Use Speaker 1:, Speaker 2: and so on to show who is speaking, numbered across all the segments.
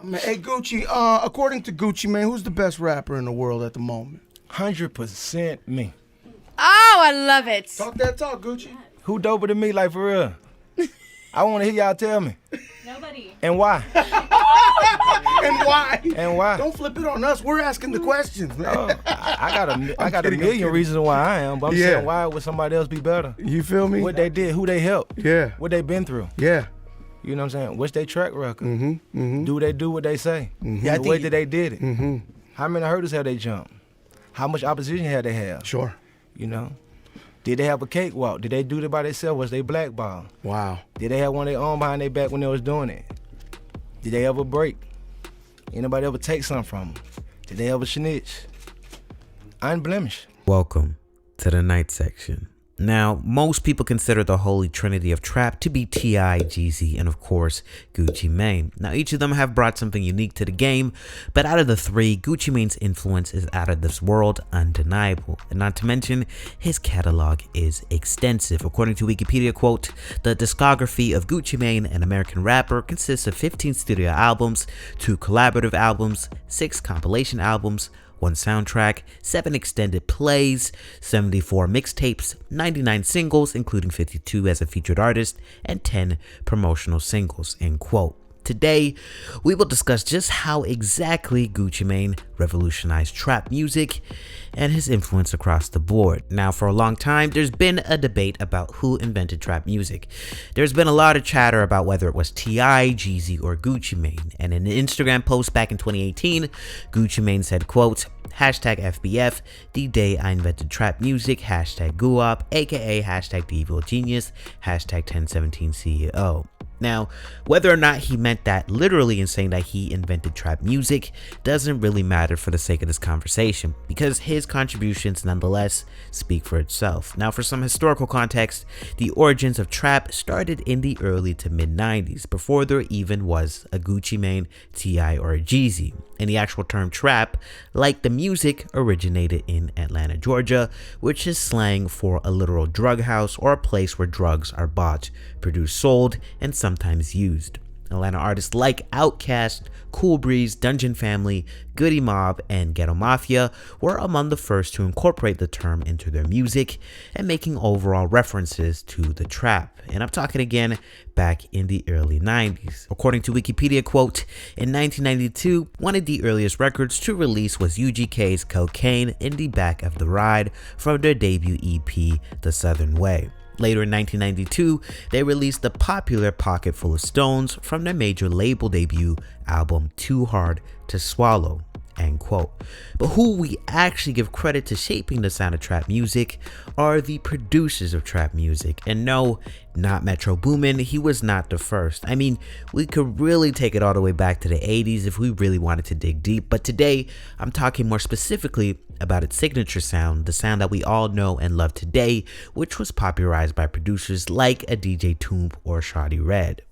Speaker 1: Man, hey Gucci, according to Gucci Mane, who's the best rapper in the world at the moment?
Speaker 2: 100% me.
Speaker 3: Oh, I love it.
Speaker 1: Talk that talk, Gucci.
Speaker 2: Who doper than me, like, for real? I want to hear y'all tell me.
Speaker 4: Nobody.
Speaker 2: And why?
Speaker 1: And why?
Speaker 2: And why?
Speaker 1: Don't flip it on us. We're asking the questions, man.
Speaker 2: Oh, I got
Speaker 1: kidding,
Speaker 2: a million reasons why I am, but I'm
Speaker 1: Yeah.
Speaker 2: saying why would somebody else be better?
Speaker 1: You feel me?
Speaker 2: What they did, who they helped,
Speaker 1: Yeah.
Speaker 2: what they been through.
Speaker 1: Yeah.
Speaker 2: You know what I'm saying? What's their track record?
Speaker 1: Mm-hmm. Mm-hmm.
Speaker 2: Do they do what they say?
Speaker 1: Yeah, I
Speaker 2: The
Speaker 1: think-
Speaker 2: way that they did it.
Speaker 1: Mm-hmm.
Speaker 2: How many hurdles have they jumped? How much opposition had they have?
Speaker 1: Sure.
Speaker 2: You know? Did they have a cakewalk? Did they do it by themselves? Was they blackballed?
Speaker 1: Wow.
Speaker 2: Did they have one of their own behind their back when they was doing it? Did they ever break? Anybody ever take something from them? Did they ever snitch? Unblemished.
Speaker 5: Welcome to the night section. Now, most people consider the Holy Trinity of Trap to be T.I., Jeezy, and of course, Gucci Mane. Now, each of them have brought something unique to the game, but out of the three, Gucci Mane's influence is out of this world, undeniable. And not to mention, his catalog is extensive. According to Wikipedia, quote, the discography of Gucci Mane, an American rapper, consists of 15 studio albums, 2 collaborative albums, 6 compilation albums, 1 soundtrack, 7 extended plays, 74 mixtapes, 99 singles, including 52 as a featured artist, and 10 promotional singles, end quote. Today, we will discuss just how exactly Gucci Mane revolutionized trap music and his influence across the board. Now, for a long time, there's been a debate about who invented trap music. There's been a lot of chatter about whether it was T.I., Jeezy, or Gucci Mane. And in an Instagram post back in 2018, Gucci Mane said, quote, hashtag FBF, the day I invented trap music, hashtag Guap, aka hashtag the evil genius, hashtag 1017 CEO. Now, whether or not he meant that literally in saying that he invented trap music doesn't really matter for the sake of this conversation, because his contributions nonetheless speak for itself. Now, for some historical context, the origins of trap started in the early to mid 90s, before there even was a Gucci Mane, T.I., or a Jeezy. And the actual term trap, like the music, originated in Atlanta, Georgia, which is slang for a literal drug house or a place where drugs are bought, produced, sold, and sometimes used. Atlanta artists like Outkast, Cool Breeze, Dungeon Family, Goody Mob, and Ghetto Mafia were among the first to incorporate the term into their music and making overall references to the trap. And I'm talking again back in the early 90s. According to Wikipedia, quote, in 1992, one of the earliest records to release was UGK's Cocaine in the Back of the Ride from their debut EP, The Southern Way. Later in 1992, they released the popular Pocket Full of Stones from their major label debut album Too Hard to Swallow, end quote. But who we actually give credit to shaping the sound of trap music are the producers of trap music. And no, not Metro Boomin, he was not the first. I mean, we could really take it all the way back to the 80s if we really wanted to dig deep, but today I'm talking more specifically about its signature sound, the sound that we all know and love today, which was popularized by producers like a DJ Toomp or Shawty Red.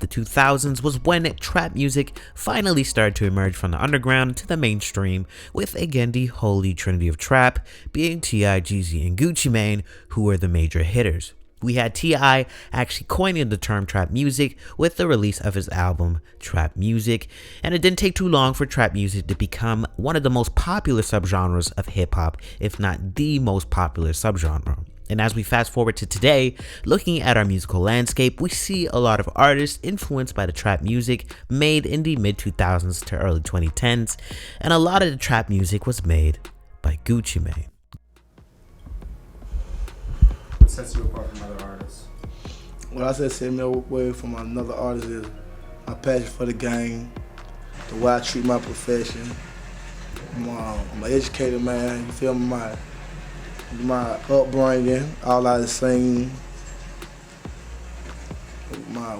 Speaker 5: The 2000s was when trap music finally started to emerge from the underground to the mainstream, with again the Holy Trinity of Trap being T.I., Jeezy, and Gucci Mane, who were the major hitters. We had T.I. actually coining the term trap music with the release of his album Trap Music, and it didn't take too long for trap music to become one of the most popular subgenres of hip-hop, if not the most popular subgenre. And as we fast forward to today, looking at our musical landscape, we see a lot of artists influenced by the trap music made in the mid-2000s to early 2010s, and a lot of the trap music was made by Gucci Mane.
Speaker 6: What sets you apart from other artists?
Speaker 1: What I said set me away from another artist is my passion for the game, the way I treat my profession. I'm an educated man, you feel me? My upbringing, all I was singing,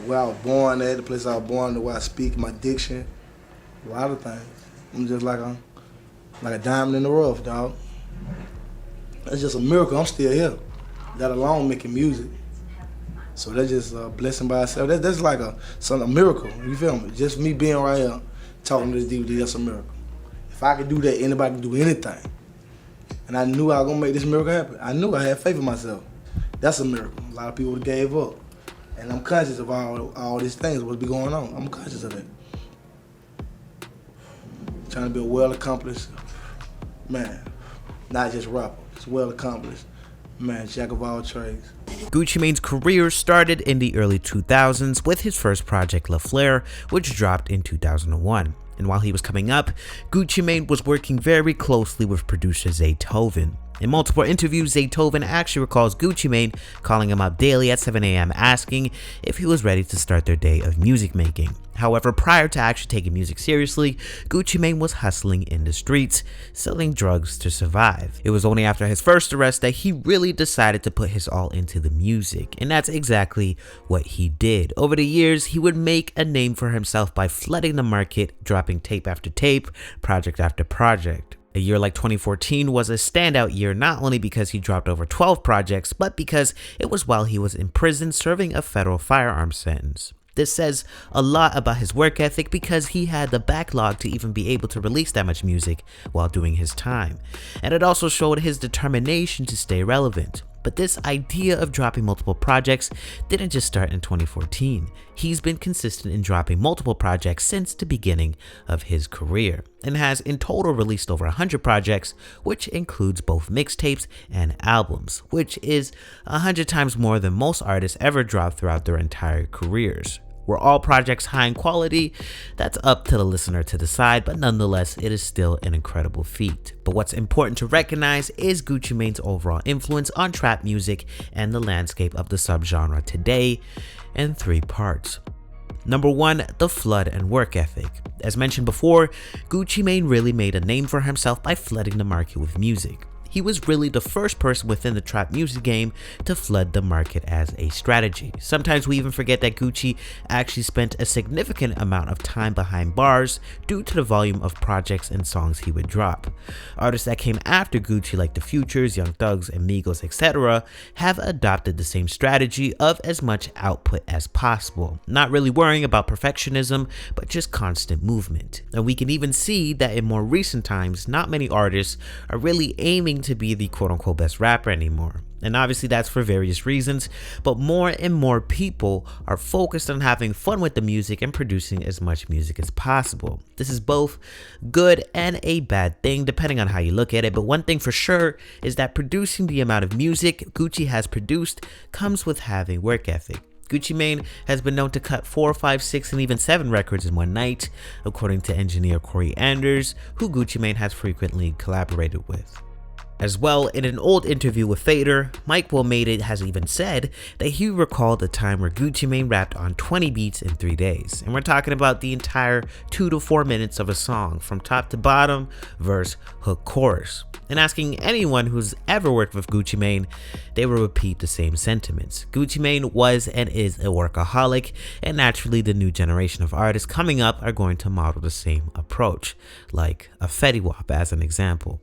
Speaker 1: where I was born at, the place I was born, the way I speak, my diction, a lot of things. I'm just like a diamond in the rough, dog. That's just a miracle. I'm still here, let alone making music. So that's just a blessing by itself. That's like a miracle. You feel me? Just me being right here, talking to this DVD, that's a miracle. If I could do that, anybody can do anything. And I knew I was gonna make this miracle happen. I knew I had faith in myself. That's a miracle. A lot of people would have gave up. And I'm conscious of all these things, what's be going on. I'm conscious of that. Trying to be a well-accomplished man, not just rapper, just well-accomplished man, jack of all trades.
Speaker 5: Gucci Mane's career started in the early 2000s with his first project, La Flare, which dropped in 2001. And while he was coming up, Gucci Mane was working very closely with producer Zaytoven. In multiple interviews, Zaytoven actually recalls Gucci Mane calling him up daily at 7 a.m. asking if he was ready to start their day of music making. However, prior to actually taking music seriously, Gucci Mane was hustling in the streets, selling drugs to survive. It was only after his first arrest that he really decided to put his all into the music, and that's exactly what he did. Over the years, he would make a name for himself by flooding the market, dropping tape after tape, project after project. A year like 2014 was a standout year not only because he dropped over 12 projects, but because it was while he was in prison serving a federal firearms sentence. This says a lot about his work ethic because he had the backlog to even be able to release that much music while doing his time. And it also showed his determination to stay relevant. But this idea of dropping multiple projects didn't just start in 2014. He's been consistent in dropping multiple projects since the beginning of his career and has in total released over 100 projects, which includes both mixtapes and albums, which is 100 times more than most artists ever drop throughout their entire careers. Were all projects high in quality? That's up to the listener to decide, but nonetheless, it is still an incredible feat. But what's important to recognize is Gucci Mane's overall influence on trap music and the landscape of the subgenre today in 3 parts. Number 1, the flood and work ethic. As mentioned before, Gucci Mane really made a name for himself by flooding the market with music. He was really the first person within the trap music game to flood the market as a strategy. Sometimes we even forget that Gucci actually spent a significant amount of time behind bars due to the volume of projects and songs he would drop. Artists that came after Gucci like The Futures, Young Thugs, and Migos, etc. have adopted the same strategy of as much output as possible, not really worrying about perfectionism, but just constant movement. And we can even see that in more recent times, not many artists are really aiming to be the quote-unquote best rapper anymore. And obviously that's for various reasons, but more and more people are focused on having fun with the music and producing as much music as possible. This is both good and a bad thing depending on how you look at it, but one thing for sure is that producing the amount of music Gucci has produced comes with having work ethic. Gucci Mane has been known to cut 4, 5, 6, and even 7 records in one night, according to engineer Corey Anders, who Gucci Mane has frequently collaborated with. As well, in an old interview with Fader, Mike Will Made It has even said that he recalled the time where Gucci Mane rapped on 20 beats in 3 days. And we're talking about the entire 2 to 4 minutes of a song, from top to bottom, verse, hook, chorus. And asking anyone who's ever worked with Gucci Mane, they will repeat the same sentiments. Gucci Mane was and is a workaholic, and naturally the new generation of artists coming up are going to model the same approach, like a Fetty Wap as an example.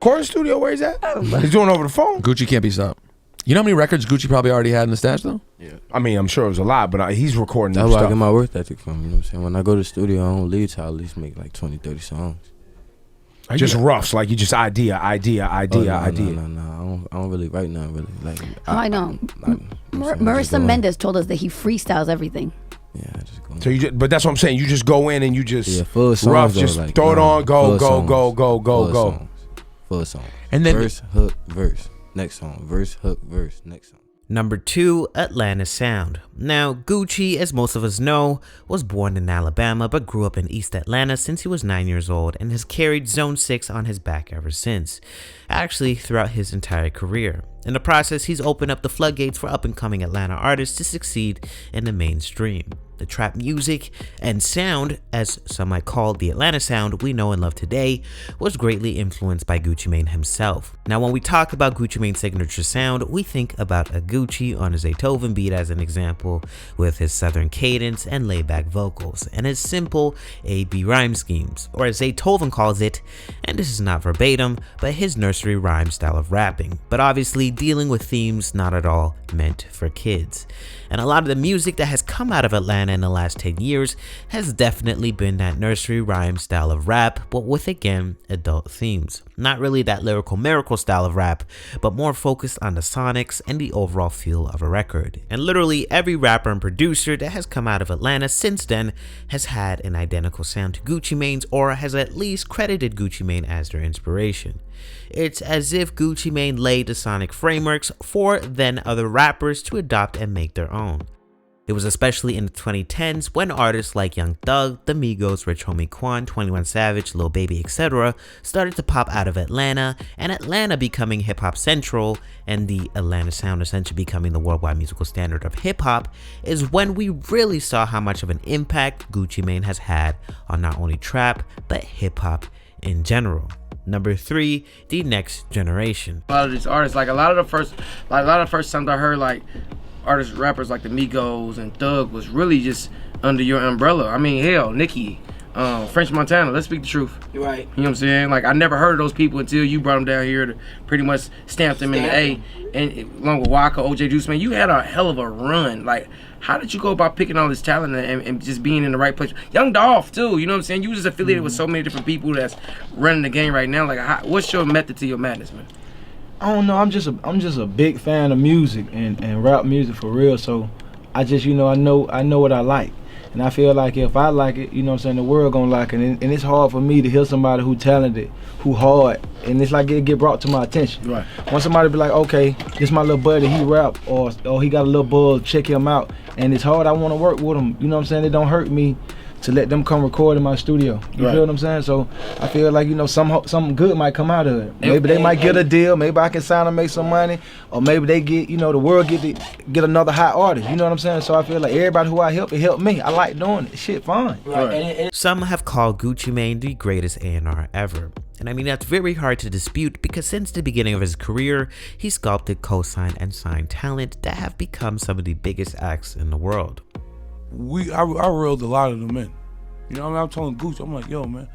Speaker 4: Recording studio, where he's at? He's doing it over the phone.
Speaker 7: Gucci can't be stopped. You know how many records Gucci probably already had in the stash though?
Speaker 4: Yeah. I mean, I'm sure it was a lot, but he's recording
Speaker 8: That's
Speaker 4: new
Speaker 8: why I
Speaker 4: stuff.
Speaker 8: get my work ethic from, you know what I'm saying? When I go to the studio, I don't leave till I at least make like 20, 30 songs.
Speaker 4: Just roughs, like you just idea.
Speaker 8: No, I don't really write nothing really. Like
Speaker 3: I know. Marissa Mendez told us that he freestyles everything.
Speaker 8: Yeah, I just go.
Speaker 4: So but that's what I'm saying. You just go in and you just
Speaker 8: full songs,
Speaker 4: rough,
Speaker 8: though,
Speaker 4: just
Speaker 8: like,
Speaker 4: throw it on, go.
Speaker 8: Full song.
Speaker 7: And then
Speaker 8: verse, hook, verse, next song. Verse, hook, verse, next song.
Speaker 5: Number 2, Atlanta sound. Now, Gucci, as most of us know, was born in Alabama but grew up in East Atlanta since he was 9 years old and has carried Zone 6 on his back ever since, actually throughout his entire career. In the process, he's opened up the floodgates for up-and-coming Atlanta artists to succeed in the mainstream. The trap music and sound, as some might call the Atlanta sound we know and love today, was greatly influenced by Gucci Mane himself. Now, when we talk about Gucci Mane's signature sound, we think about a Gucci on his Beethoven beat as an example, with his southern cadence and laid-back vocals, and his simple A-B rhyme schemes, or as Beethoven calls it, and this is not verbatim, but his nursery rhyme style of rapping, but obviously dealing with themes not at all meant for kids. And a lot of the music that has come out of Atlanta in the last 10 years has definitely been that nursery rhyme style of rap, but with again adult themes. Not really that lyrical miracle style of rap, but more focused on the sonics and the overall feel of a record. And literally every rapper and producer that has come out of Atlanta since then has had an identical sound to Gucci Mane's, or has at least credited Gucci Mane as their inspiration. It's as if Gucci Mane laid the sonic frameworks for then other rappers to adopt and make their own. It was especially in the 2010s when artists like Young Thug, The Migos, Rich Homie Quan, 21 Savage, Lil Baby, etc. started to pop out of Atlanta, and Atlanta becoming hip-hop central, and the Atlanta sound essentially becoming the worldwide musical standard of hip-hop, is when we really saw how much of an impact Gucci Mane has had on not only trap, but hip-hop in general. Number 3, the next generation.
Speaker 9: A lot of these artists, like a lot of the first times I heard like artists, rappers like the Migos and Thug was really just under your umbrella. I mean, hell, Nicki, French Montana, let's speak the truth.
Speaker 1: You're right.
Speaker 9: You know what I'm saying? Like, I never heard of those people until you brought them down here to pretty much stamp them in the A. And along with Waka, OJ Juice, man, you had a hell of a run. Like, how did you go about picking all this talent and just being in the right place? Young Dolph, too, you know what I'm saying? You was just affiliated with so many different people that's running the game right now. Like, what's your method to your madness, man?
Speaker 2: I don't know. I'm just a big fan of music and rap music for real. So I just, I know what I like, and I feel like if I like it, what I'm saying, the world gonna like it. And it's hard for me to hear somebody who talented, who hard, and it's like it get brought to my attention.
Speaker 1: Right.
Speaker 2: When somebody be like, okay, this my little buddy, he rap, or he got a little buzz, check him out, and it's hard. I want to work with him. You know what I'm saying? It don't hurt me to let them come record in my studio. You feel what I'm saying? So I feel like, something good might come out of it. Maybe they might get a deal. Maybe I can sign and make some money. Or maybe they get, the world get another hot artist. You know what I'm saying? So I feel like everybody who I help, it helped me. I like doing it. Shit, fun.
Speaker 1: Right.
Speaker 5: Some have called Gucci Mane the greatest A&R ever. And I mean, that's very hard to dispute, because since the beginning of his career, he sculpted, co-signed, and signed talent that have become some of the biggest acts in the world.
Speaker 10: I reeled a lot of them in. I'm telling Gucci, I'm like, yo, man,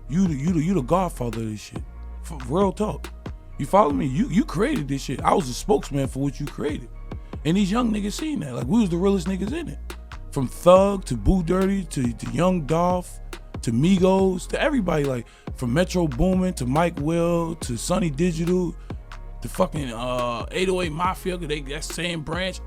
Speaker 10: you the godfather of this shit. For real talk. You follow me? You created this shit. I was the spokesman for what you created. And these young niggas seen that. Like, we was the realest niggas in it. From Thug to Boo Dirty to Young Dolph to Migos to everybody. Like, from Metro Boomin to Mike Will to Sonny Digital to fucking 808 Mafia, that same branch.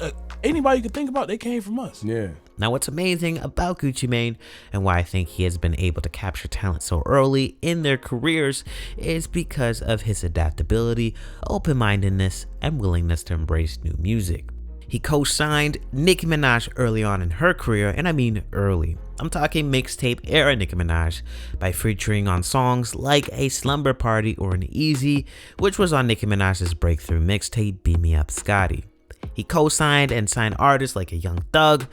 Speaker 10: Anybody you could think about, they came from us.
Speaker 4: Yeah.
Speaker 5: Now, what's amazing about Gucci Mane, and why I think he has been able to capture talent so early in their careers, is because of his adaptability, open-mindedness, and willingness to embrace new music. He co-signed Nicki Minaj early on in her career, and I mean early. I'm talking mixtape era Nicki Minaj, by featuring on songs like A Slumber Party or An Easy, which was on Nicki Minaj's breakthrough mixtape Beat Me Up Scotty. He co-signed and signed artists like a Young Thug,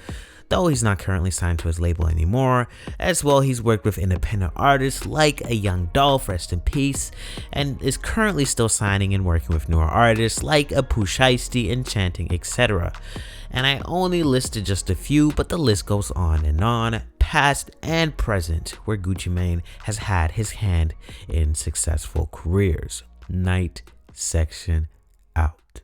Speaker 5: though he's not currently signed to his label anymore. As well, he's worked with independent artists like a Young Dolph, rest in peace, and is currently still signing and working with newer artists like a Pooh Shiesty, Enchanting, etc. And I only listed just a few, but the list goes on, past and present, where Gucci Mane has had his hand in successful careers. Night Section out.